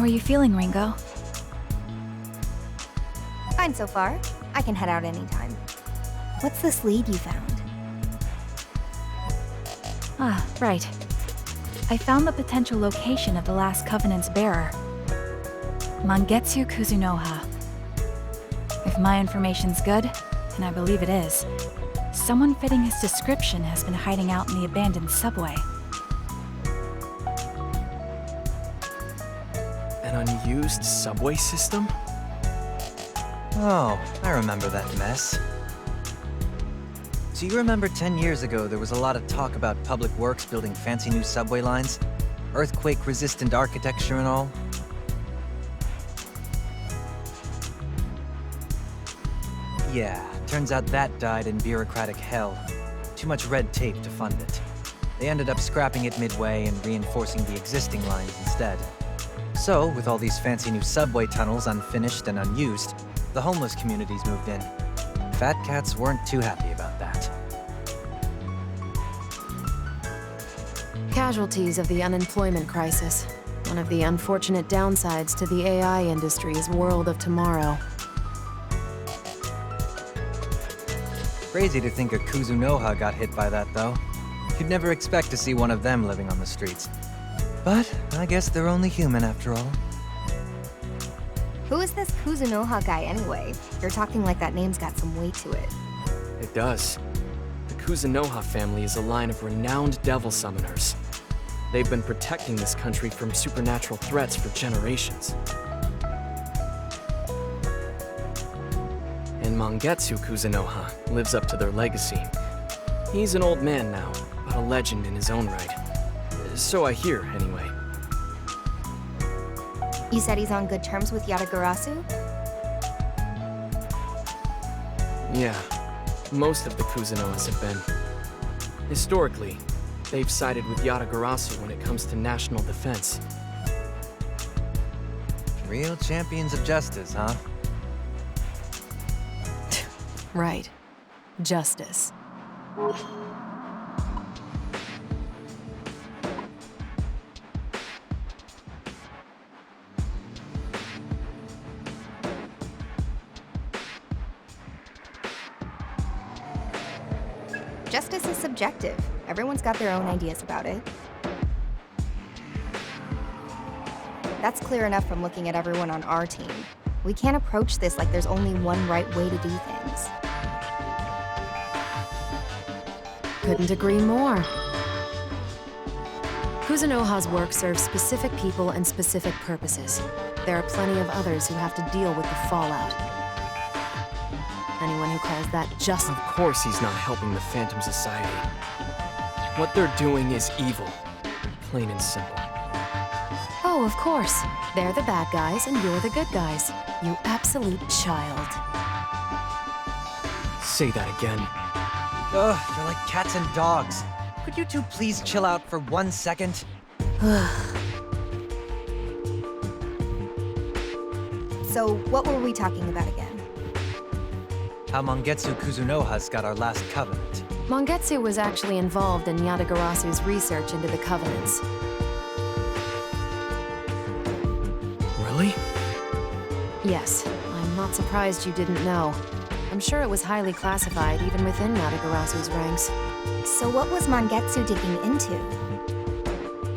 are you feeling, Ringo? Fine so far. I can head out anytime. What's this lead you found? Ah, right. I found the potential location of the last Covenant's bearer. Mangetsu Kuzunoha. If my information's good, and I believe it is, someone fitting his description has been hiding out in the abandoned subway. An unused subway system? Oh, I remember that mess. So you remember 10 years ago there was a lot of talk about public works building fancy new subway lines? Earthquake-resistant architecture and all? Yeah, turns out that died in bureaucratic hell. Too much red tape to fund it. They ended up scrapping it midway and reinforcing the existing lines instead. So, with all these fancy new subway tunnels unfinished and unused, the homeless communities moved in. Fat cats weren't too happy about that. Casualties of the unemployment crisis. One of the unfortunate downsides to the AI industry's world of tomorrow. Crazy to think a Kuzunoha got hit by that, though. You'd never expect to see one of them living on the streets. But I guess they're only human after all. Who is this Kuzunoha guy anyway? You're talking like that name's got some weight to it. It does. The Kuzunoha family is a line of renowned devil summoners. They've been protecting this country from supernatural threats for generations. And Mangetsu Kuzunoha lives up to their legacy. He's an old man now, but a legend in his own right. So I hear, anyway. You said he's on good terms with Yatagarasu? Yeah, most of the Kuzunohas have been. Historically, they've sided with Yatagarasu when it comes to national defense. Real champions of justice, huh? Right. Justice. Justice is subjective. Everyone's got their own ideas about it. That's clear enough from looking at everyone on our team. We can't approach this like there's only one right way to do things. Couldn't agree more. Kuzunoha's work serves specific people and specific purposes. There are plenty of others who have to deal with the fallout. Anyone who calls that just... Of course he's not helping the Phantom Society. What they're doing is evil. Plain and simple. Oh, of course. They're the bad guys and you're the good guys. You absolute child. Say that again. Ugh, they're like cats and dogs. Could you two please chill out for 1 second? So, what were we talking about again? How Mangetsu Kuzunoha's got our last covenant. Mangetsu was actually involved in Yatagarasu's research into the Covenants. Really? Yes, I'm not surprised you didn't know. I'm sure it was highly classified even within Yatagarasu's ranks. So what was Mangetsu digging into?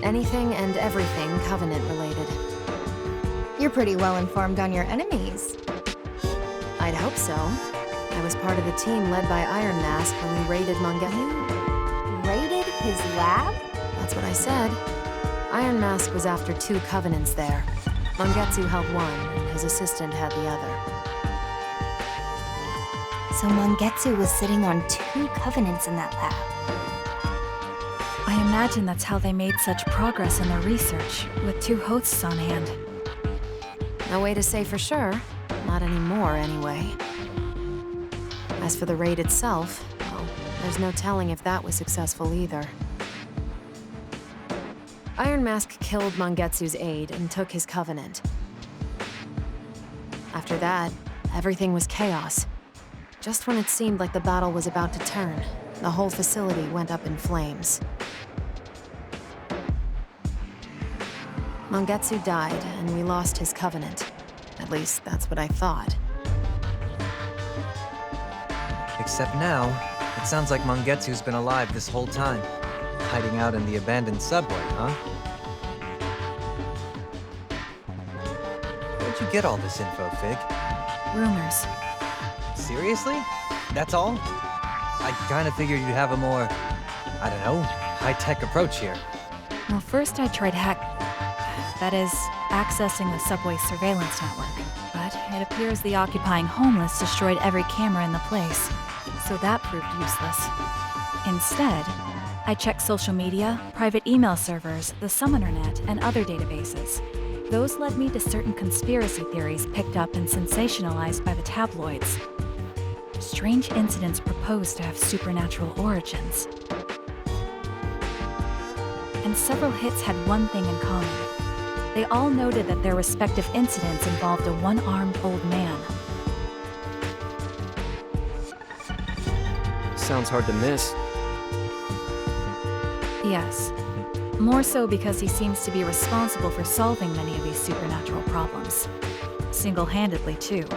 Anything and everything Covenant-related. You're pretty well informed on your enemies. I'd hope so. I was part of the team led by Iron Mask when we raided Mangetsu. Raided his lab? That's what I said. Iron Mask was after 2 Covenants there. Mangetsu held one, and his assistant had the other. So Mangetsu was sitting on 2 Covenants in that lab. I imagine that's how they made such progress in their research, with 2 hosts on hand. No way to say for sure. Not anymore, anyway. As for the raid itself, well, there's no telling if that was successful either. Iron Mask killed Mangetsu's aide and took his covenant. After that, everything was chaos. Just when it seemed like the battle was about to turn, the whole facility went up in flames. Mangetsu died, and we lost his covenant. At least, that's what I thought. Except now, it sounds like Mangetsu's been alive this whole time. Hiding out in the abandoned subway, huh? Where'd you get all this info, Fig? Rumors. Seriously? That's all? I kinda figured you'd have a more, I don't know, high-tech approach here. Well, first I tried that is, accessing the subway's surveillance network. But it appears the occupying homeless destroyed every camera in the place, so that proved useless. Instead, I checked social media, private email servers, the Summoner Net, and other databases. Those led me to certain conspiracy theories picked up and sensationalized by the tabloids. Strange incidents proposed to have supernatural origins. And several hits had one thing in common. They all noted that their respective incidents involved a one-armed old man. Sounds hard to miss. Yes. More so because he seems to be responsible for solving many of these supernatural problems. Single-handedly, too.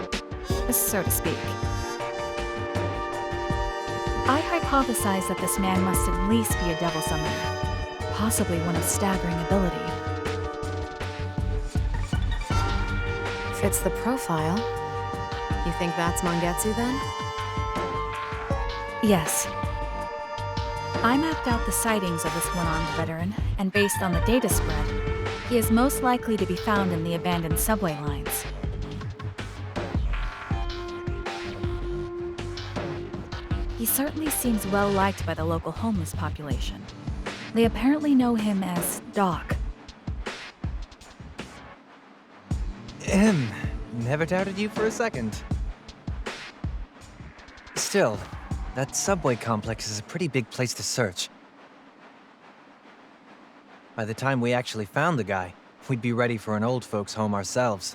So to speak. I hypothesize that this man must at least be a devil summoner. Possibly one of staggering ability. Fits the profile. You think that's Mangetsu, then? Yes. I mapped out the sightings of this one-armed veteran, and based on the data spread, he is most likely to be found in the abandoned subway lines. He certainly seems well-liked by the local homeless population. They apparently know him as Doc. Never doubted you for a second. Still, that subway complex is a pretty big place to search. By the time we actually found the guy, we'd be ready for an old folks' home ourselves.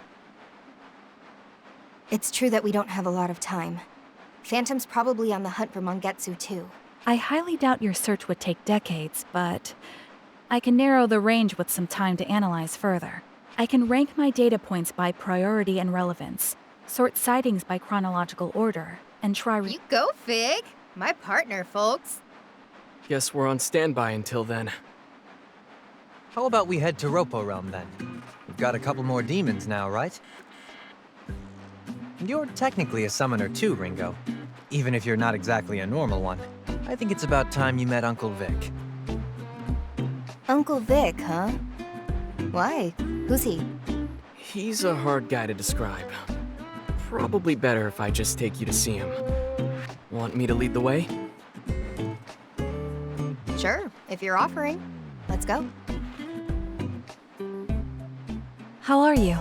It's true that we don't have a lot of time. Phantom's probably on the hunt for Mangetsu too. I highly doubt your search would take decades, but I can narrow the range with some time to analyze further. I can rank my data points by priority and relevance, sort sightings by chronological order, and try You go, Fig! My partner, folks. Guess we're on standby until then. How about we head to Ropo Realm then? We've got a couple more demons now, right? And you're technically a summoner too, Ringo. Even if you're not exactly a normal one. I think it's about time you met Uncle Vic. Uncle Vic, huh? Why? Who's he? He's a hard guy to describe. Probably better if I just take you to see him. Want me to lead the way? Sure, if you're offering. Let's go. How are you?